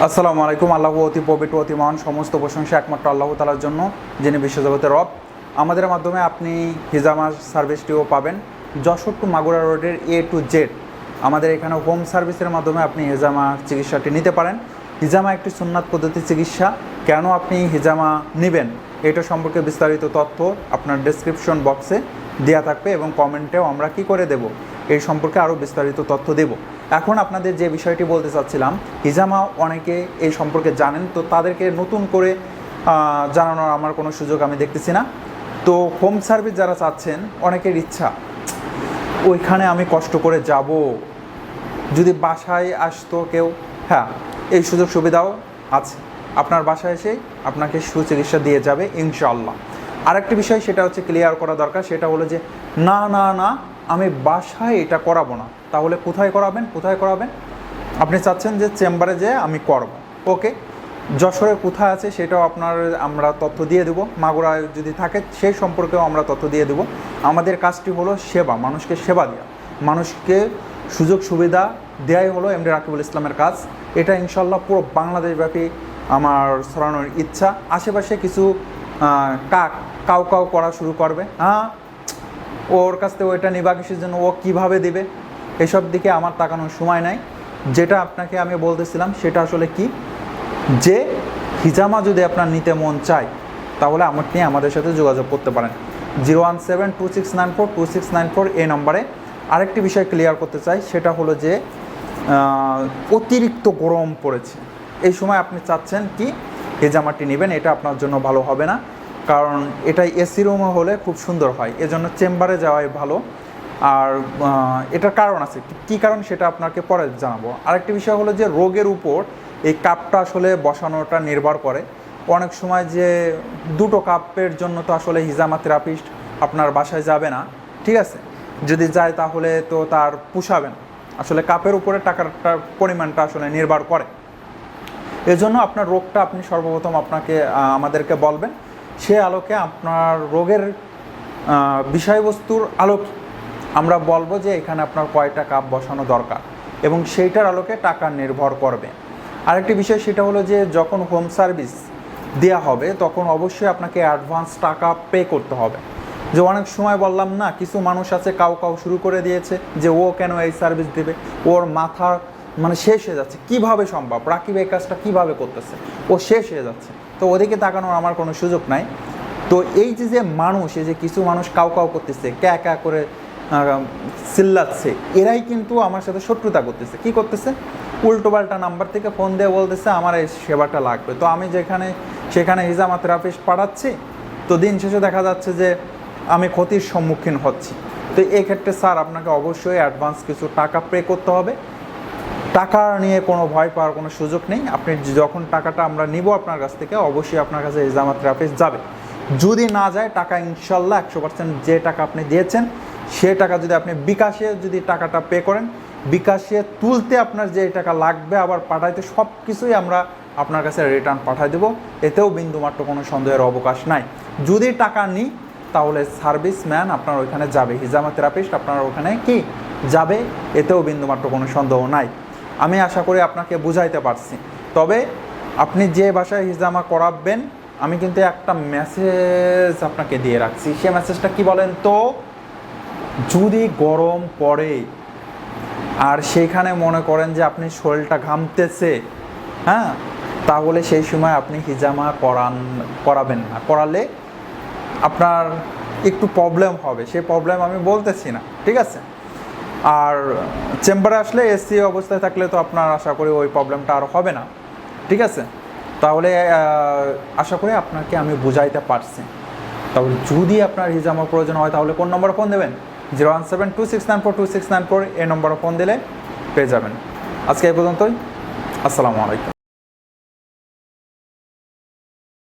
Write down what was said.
আসসালামু আলাইকুম। আল্লাহ অতি পবিত্র অতি মহান, সমস্ত প্রশংসা একমাত্র আল্লাহ তাআলার জন্য, যিনি বিশ্বজগতের রব। আমাদের মাধ্যমে আপনি হিজামা সার্ভিসটিও পাবেন। যশোর টু মাগুরা রোডের A to Z আমাদের এখানে হোম সার্ভিসের মাধ্যমে আপনি হিজামা চিকিৎসাটি নিতে পারেন। হিজামা একটি সুন্নাত পদ্ধতি চিকিৎসা। কেন আপনি হিজামা নেবেন এটা সম্পর্কে বিস্তারিত তথ্য আপনার ডেসক্রিপশন বক্সে দেওয়া থাকবে এবং কমেন্টেও আমরা কি করে দেব এই সম্পর্কে আরও বিস্তারিত তথ্য দেব। এখন আপনাদের যে বিষয়টি বলতে চাচ্ছিলাম, হিজামা অনেকে এই সম্পর্কে জানেন, তো তাদেরকে নতুন করে জানানোর আমার কোনো সুযোগ আমি দেখতেছি না। তো হোম সার্ভিস যারা চাচ্ছেন, অনেকের ইচ্ছা ওইখানে আমি কষ্ট করে যাব, যদি বাসায় আসতো কেউ, হ্যাঁ এই সুযোগ সুবিধাও আছে। আপনার বাসায় এসে আপনাকে সুচিকিৎসা দিয়ে যাবে ইনশাআল্লাহ। আরেকটি বিষয় সেটা হচ্ছে ক্লিয়ার করা দরকার, সেটা হলো যে না না না আমি বাসায় এটা করাবো না, তাহলে কোথায় করাবেন? আপনি চাচ্ছেন যে চেম্বারে যেয়ে আমি করব, ওকে। যশোরে কোথায় আছে সেটাও আমরা তথ্য দিয়ে দেবো। মাগুরায় যদি থাকে সেই সম্পর্কেও আমরা তথ্য দিয়ে দেবো। আমাদের কাজটি হলো সেবা, মানুষকে সেবা দেওয়া, মানুষকে সুযোগ সুবিধা দেওয়াই হলো এমডি রাকিবুল ইসলামের কাজ। এটা ইনশাল্লাহ পুরো বাংলাদেশব্যাপী আমার ছড়ানোর ইচ্ছা। আশেপাশে কিছু কাউ করা শুরু করবে, হ্যাঁ ওর কাছ থেকে ওইটা নিবা কিসের জন্য, ও কীভাবে দেবে, এসব দিকে আমার তাকানোর সময় নাই। যেটা আপনাকে আমি বলতেছিলাম সেটা আসলে কি, যে হিজামা যদি আপনার নিতে মন চায় তাহলে আপনি আমাদের সাথে যোগাযোগ করতে পারেন 01726942694 এই নম্বরে। আরেকটি বিষয় ক্লিয়ার করতে চাই, সেটা হলো যে অতিরিক্ত গরম পড়েছে, এই সময় আপনি চাচ্ছেন কি হিজামাটি নেবেন, এটা আপনার জন্য ভালো হবে না, কারণ এটা এসি রুমে হলে খুব সুন্দর হয়, এজন্য চেম্বারে যাওয়াই ভালো। আর এটার কারণ আছে, কী কারণ সেটা আপনাকে পরে জানাবো। আরেকটি বিষয় হলো যে রোগের উপর এই কাপটা আসলে বসানোটা নির্ভর করে। অনেক সময় যে দুটো কাপের জন্য তো আসলে হিজামা থেরাপিস্ট আপনার বাসায় যাবে না, ঠিক আছে, যদি যায় তাহলে তো তার পোষাবেন। আসলে কাপের উপরে টাকার পরিমাণটা আসলে নির্ভর করে। এজন্য আপনার রোগটা আপনি সর্বপ্রথম আমাদেরকে বলবেন, সে আলোকে আপনার রোগের বিষয়বস্তুর আলোকে আমরা বলবো যে এখানে আপনার কয়টা কাপ বসানো দরকার, এবং সেইটার আলোকে টাকা নির্ভর করবে। আরেকটি বিষয় সেটা হলো যে যখন হোম সার্ভিস দেওয়া হবে তখন অবশ্যই আপনাকে অ্যাডভান্স টাকা পে করতে হবে। যে অনেক সময় বললাম না, কিছু মানুষ আছে কাউ শুরু করে দিয়েছে যে ও কেন এই সার্ভিস দেবে, ওর মাথা শেষ হয়ে যাচ্ছে, কিভাবে সম্ভব, রাকিব এই কাজটা কীভাবে করতেছে, ও শেষ হয়ে যাচ্ছে। তো ওদিকে তাকানোর আমার কোনো সুযোগ নাই। তো এই যে মানুষ, এই যে কিছু মানুষ কাউ করতেছে, ক্যা করে চিল্লাচ্ছে, এরাই কিন্তু আমার সাথে শত্রুতা করতেছে। কি করতেছে, উল্টোপাল্টা নাম্বার থেকে ফোন দিয়ে বলতেছে আমার এই সেবাটা লাগবে। তো আমি সেখানে হিজামা থেরাপিস্ট পাঠাচ্ছি, তো দিন শেষে দেখা যাচ্ছে যে আমি ক্ষতির সম্মুখীন হচ্ছি। তো এই ক্ষেত্রে স্যার আপনাকে অবশ্যই অ্যাডভান্স কিছু টাকা পে করতে হবে। টাকা নিয়ে কোনো ভয় পাওয়ার কোনো সুযোগ নেই। আপনি যখন টাকাটা আমরা নিব আপনার কাছ থেকে, অবশ্যই আপনার কাছে হিজামা থেরাপিস্ট যাবে। যদি না যায় টাকা ইনশাল্লাহ 100% যে টাকা আপনি দিয়েছেন সে টাকা যদি আপনি বিকাশে টাকাটা পে করেন, বিকাশে তুলতে আপনার যে টাকা লাগবে আবার পাঠাইতে, সব কিছুই আমরা আপনার কাছে রিটার্ন পাঠাই দেবো। এতেও বিন্দুমাত্র কোনো সন্দেহের অবকাশ নাই। যদি টাকা নিই তাহলে সার্ভিসম্যান আপনার ওইখানে যাবে, হিজামা থেরাপিস্ট আপনার ওখানে কি যাবে, এতেও বিন্দুমাত্র কোনো সন্দেহ নাই। আমি আশা করি আপনাকে বুঝাইতে পারছি। তবে আপনি যে বাসায় হিজামা করাবেন, আমি কিন্তু একটা মেসেজ আপনাকে দিয়ে রাখছি। সে মেসেজটা কি বলেন তো, যদি গরম পড়ে আর সেইখানে মনে করেন যে আপনি শরীরটা ঘামতেছে, হ্যাঁ, তাহলে সেই সময় আপনি হিজামা করাবেন না। করালে আপনার একটু প্রবলেম হবে, সেই প্রবলেম আমি বলতেছি না, ঠিক আছে। আর চেম্বারে আসলে এসি অবস্থায় থাকলে তো আপনার আশা করি ওই প্রবলেমটা আর হবে না, ঠিক আছে। তাহলে আশা করি আপনাকে আমি বুঝাইতে পারছি। তাহলে যদি আপনার হিজামা প্রয়োজন হয় তাহলে কোন নম্বরে ফোন দেবেন, 01726942694 এই নম্বরে ফোন দিলে পেয়ে যাবেন। আজকে এই পর্যন্তই। আসসালামু আলাইকুম।